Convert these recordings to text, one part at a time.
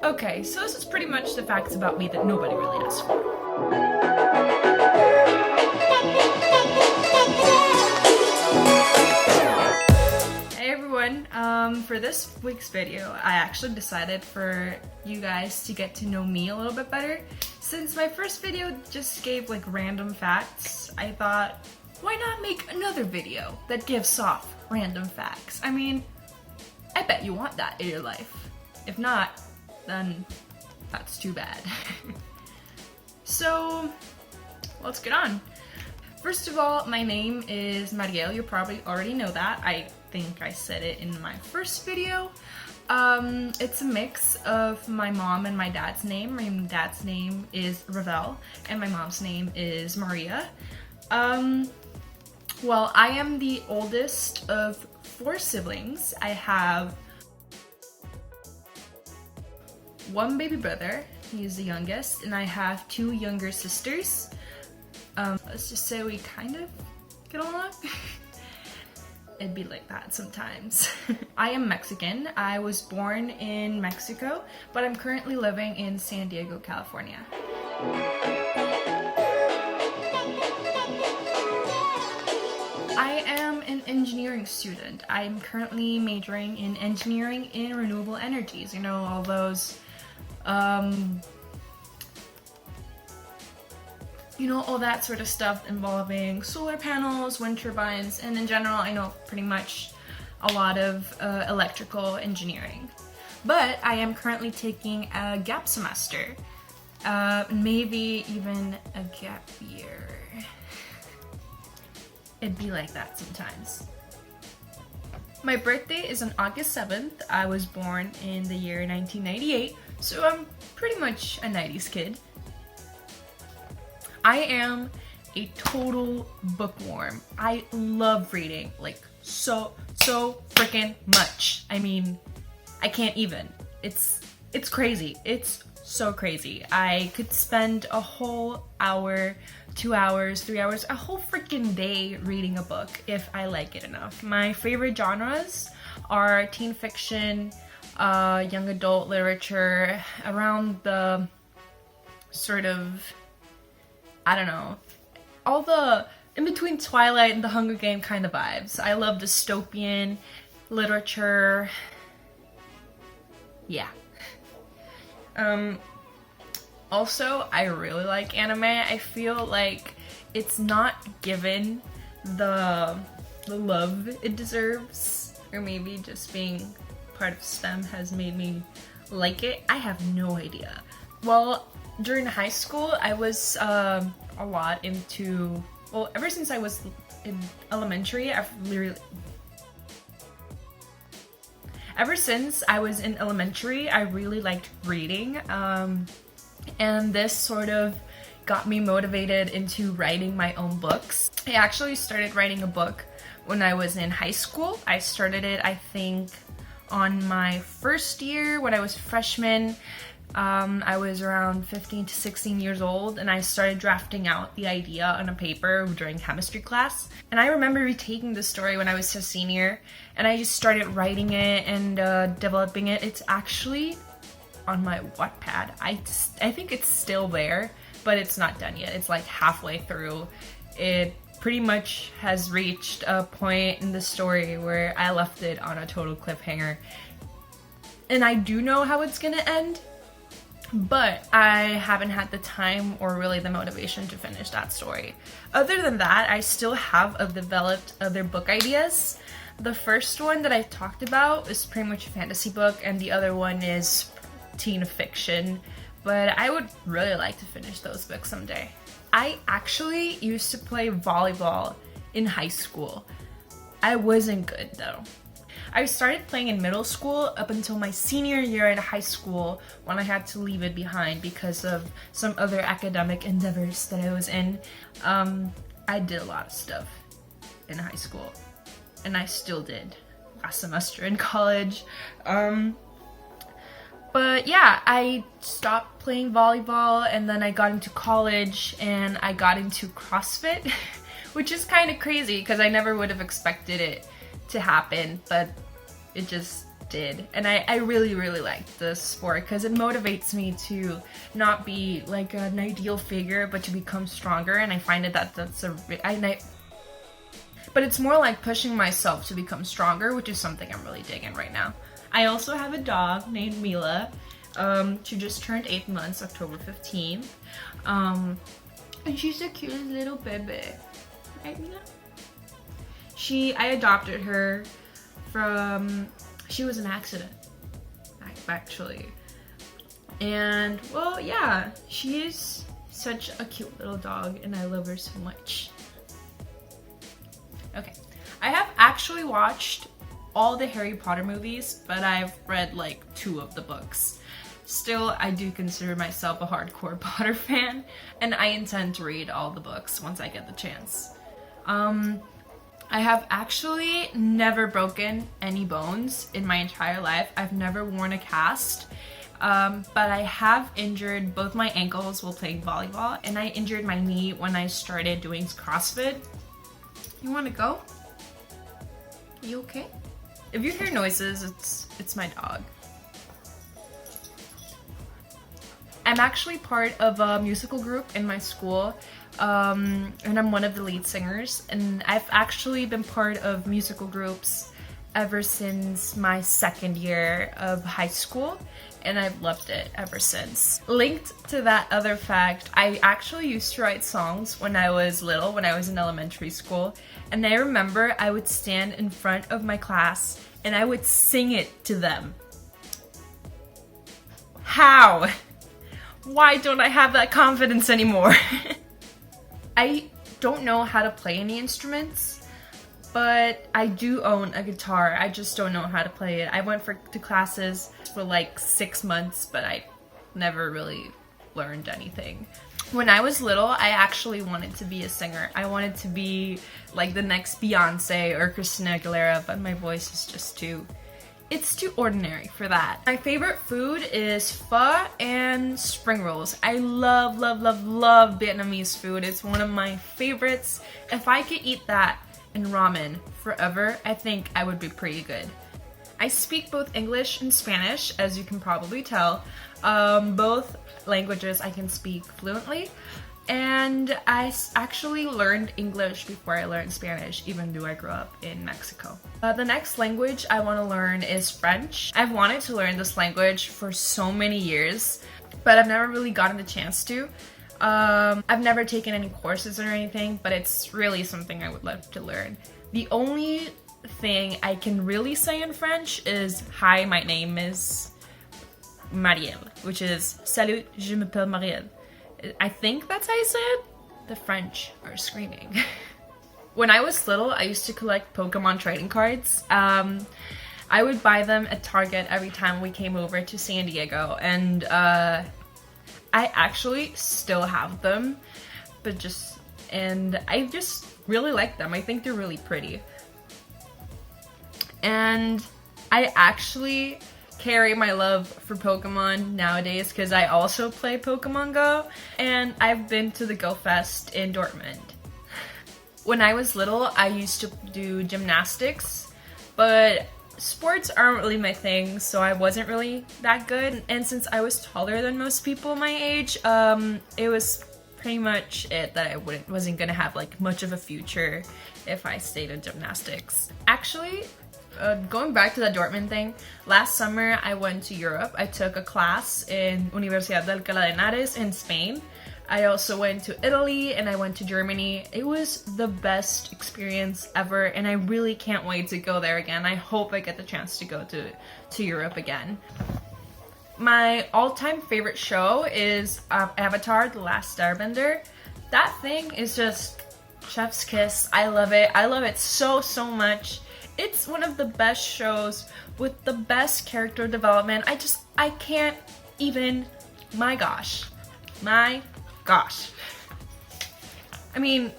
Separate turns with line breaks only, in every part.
Okay, so this is pretty much the facts about me that nobody really asked for. Hey everyone, for this week's video, I actually decided for you guys to get to know me a little bit better. Since my first video just gave like random facts, I thought, why not make another video that gives off random facts? I mean, I bet you want that in your life. If not, then that's too bad. So, let's get on. First of all, my name is Mariel. You probably already know that. I think I said it in my first video. It's a mix of my mom and my dad's name. My dad's name is Ravel, and my mom's name is Maria. Well, I am the oldest of 4 siblings. I have one baby brother, he's the youngest, and I have 2 younger sisters. Let's just say we kind of get along. It'd be like that sometimes. I am Mexican. I was born in Mexico, but I'm currently living in San Diego, California. I am an engineering student. I'm currently majoring in engineering in renewable energies. You know, all those you know, all that sort of stuff involving solar panels, wind turbines, and in general, I know pretty much a lot of electrical engineering. But I am currently taking a gap semester, maybe even a gap year. It'd be like that sometimes. My birthday is on August 7th. I was born in the year 1998, so I'm pretty much a 90s kid. I am a total bookworm. I love reading, like so freaking much. I mean, I can't even. It's crazy. It's so crazy. I could spend a whole hour, 2 hours, 3 hours, a whole freaking day reading a book if I like it enough. My favorite genres are teen fiction, young adult literature, around the sort of, I don't know, all the in between Twilight and the Hunger Game kind of vibes. I love dystopian literature. Yeah. Also, I really like anime. I feel like it's not given the love it deserves, or maybe just being part of STEM has made me like it. I have no idea. Well, during high school, I was a lot into, well, ever since I was in elementary, ever since I was in elementary, I really liked reading, and this sort of got me motivated into writing my own books. I actually started writing a book when I was in high school. I started it, I think, on my first year when I was a freshman. I was around 15 to 16 years old, and I started drafting out the idea on a paper during chemistry class. And I remember retaking the story when I was a senior, and I just started writing it and developing it. It's actually on my Wattpad. I think it's still there, but it's not done yet. It's like halfway through. It pretty much has reached a point in the story where I left it on a total cliffhanger. And I do know how it's gonna end, but I haven't had the time or really the motivation to finish that story. Other than that, I still have developed other book ideas. The first one that I talked about is pretty much a fantasy book, and the other one is teen fiction, but I would really like to finish those books someday. I actually used to play volleyball in high school. I wasn't good though. I started playing in middle school up until my senior year in high school, when I had to leave it behind because of some other academic endeavors that I was in. I did a lot of stuff in high school, and I still did last semester in college. But yeah, I stopped playing volleyball, and then I got into college and I got into CrossFit, which is kind of crazy because I never would have expected it to happen, but it just did. And I really, really liked this sport because it motivates me to not be like an ideal figure, but to become stronger. And I find that but it's more like pushing myself to become stronger, which is something I'm really digging right now. I also have a dog named Mila. She just turned 8 months, October 15th. And she's the cutest little baby. Right, Mila? I adopted her from, she was an accident, actually. And, well, yeah, she is such a cute little dog, and I love her so much. Okay, I have actually watched all the Harry Potter movies, but I've read like 2 of the books. Still, I do consider myself a hardcore Potter fan, and I intend to read all the books once I get the chance. I have actually never broken any bones in my entire life. I've never worn a cast, but I have injured both my ankles while playing volleyball, and I injured my knee when I started doing CrossFit. You want to go? Are you okay? If you hear noises, it's my dog. I'm actually part of a musical group in my school, and I'm one of the lead singers, and I've actually been part of musical groups ever since my 2nd year of high school, and I've loved it ever since. Linked to that other fact, I actually used to write songs when I was little, when I was in elementary school, and I remember I would stand in front of my class and I would sing it to them. How? Why don't I have that confidence anymore? I don't know how to play any instruments, but I do own a guitar. I just don't know how to play it. I went to classes for like 6 months, but I never really learned anything. When I was little, I actually wanted to be a singer. I wanted to be like the next Beyonce or Christina Aguilera, but my voice is just it's too ordinary for that. My favorite food is pho and spring rolls. I love, love, love, love Vietnamese food. It's one of my favorites. If I could eat that and ramen forever, I think I would be pretty good. I speak both English and Spanish, as you can probably tell. Both languages I can speak fluently. And I actually learned English before I learned Spanish, even though I grew up in Mexico. The next language I want to learn is French. I've wanted to learn this language for so many years, but I've never really gotten the chance to. I've never taken any courses or anything, but it's really something I would love to learn. The only thing I can really say in French is, "Hi, my name is Mariel," which is "Salut, je m'appelle Mariel." I think that's how you say it. The French are screaming. When I was little, I used to collect Pokemon trading cards. I would buy them at Target every time we came over to San Diego, and I actually still have them, and I just really like them. I think they're really pretty. And I actually carry my love for Pokemon nowadays because I also play Pokemon Go, and I've been to the Go Fest in Dortmund. When I was little, I used to do gymnastics, but sports aren't really my thing, so I wasn't really that good. And since I was taller than most people my age, it was pretty much it that I wasn't gonna have like much of a future if I stayed in gymnastics. Actually, going back to the Dortmund thing, last summer I went to Europe. I took a class in Universidad de Alcalá de Henares in Spain. I also went to Italy and I went to Germany. It was the best experience ever, and I really can't wait to go there again. I hope I get the chance to go to Europe again. My all-time favorite show is Avatar: The Last Airbender. That thing is just chef's kiss. I love it. I love it so, so much. It's one of the best shows with the best character development. I can't even, my gosh. I mean,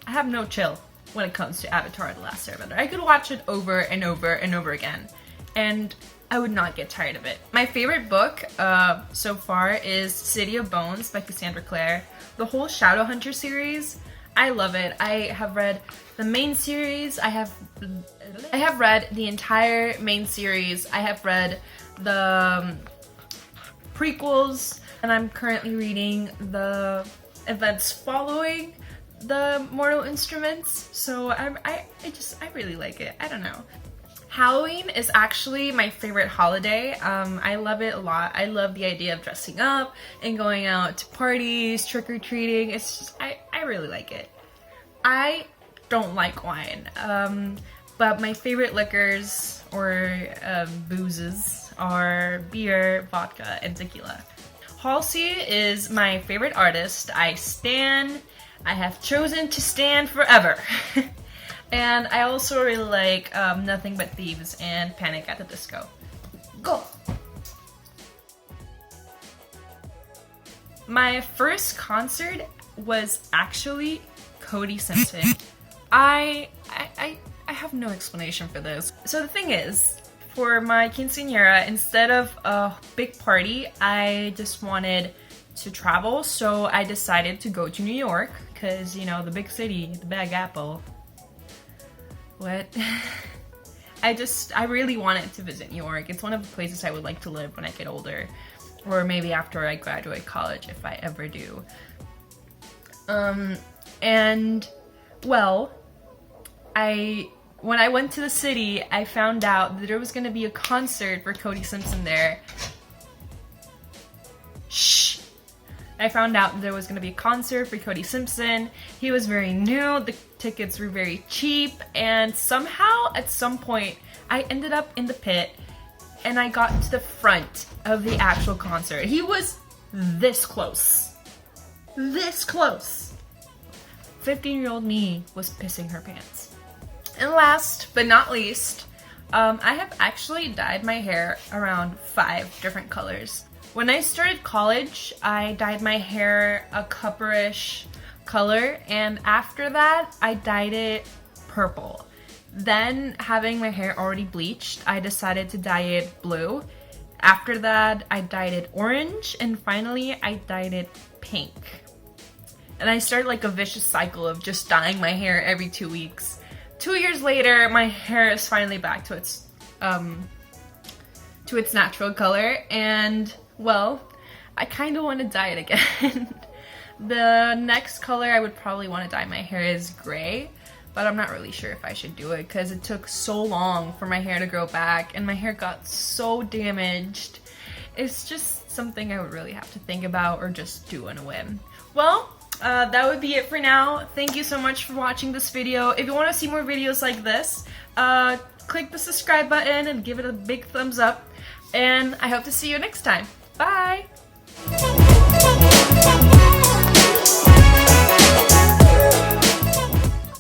I have no chill when it comes to Avatar: The Last Airbender. I could watch it over and over and over again, and I would not get tired of it. My favorite book so far is City of Bones by Cassandra Clare. The whole Shadowhunter series, I love it. I have read the main series. I have read the entire main series. I have read the prequels, and I'm currently reading the events following the Mortal Instruments. So I really like it. I don't know. Halloween is actually my favorite holiday. I love it a lot. I love the idea of dressing up and going out to parties, trick-or-treating. It's just, I really like it. I don't like wine, but my favorite liquors or boozes are beer, vodka, and tequila. Halsey is my favorite artist. I have chosen to stand forever. And I also really like Nothing But Thieves and Panic at the Disco. Go! My first concert was actually Cody Simpson. I have no explanation for this. So the thing is, for my quinceañera, instead of a big party, I just wanted to travel, so I decided to go to New York, because, you know, the big city, the Big Apple. What? I really wanted to visit New York. It's one of the places I would like to live when I get older. Or maybe after I graduate college, if I ever do. And, well, when I went to the city, I found out that there was gonna be a concert for Cody Simpson there. Shh! I found out there was going to be a concert for Cody Simpson. He was very new, the tickets were very cheap, and somehow, at some point, I ended up in the pit, and I got to the front of the actual concert. He was this close. This close. 15-year-old me was pissing her pants. And last but not least, I have actually dyed my hair around 5 different colors. When I started college, I dyed my hair a copperish color, and after that, I dyed it purple. Then, having my hair already bleached, I decided to dye it blue. After that, I dyed it orange, and finally, I dyed it pink. And I started like a vicious cycle of just dyeing my hair every 2 weeks. 2 years later, my hair is finally back to its natural color, and well, I kind of want to dye it again. The next color I would probably want to dye my hair is gray, but I'm not really sure if I should do it because it took so long for my hair to grow back and my hair got so damaged. It's just something I would really have to think about or just do on a whim. Well, that would be it for now. Thank you so much for watching this video. If you want to see more videos like this, click the subscribe button and give it a big thumbs up. And I hope to see you next time. Bye!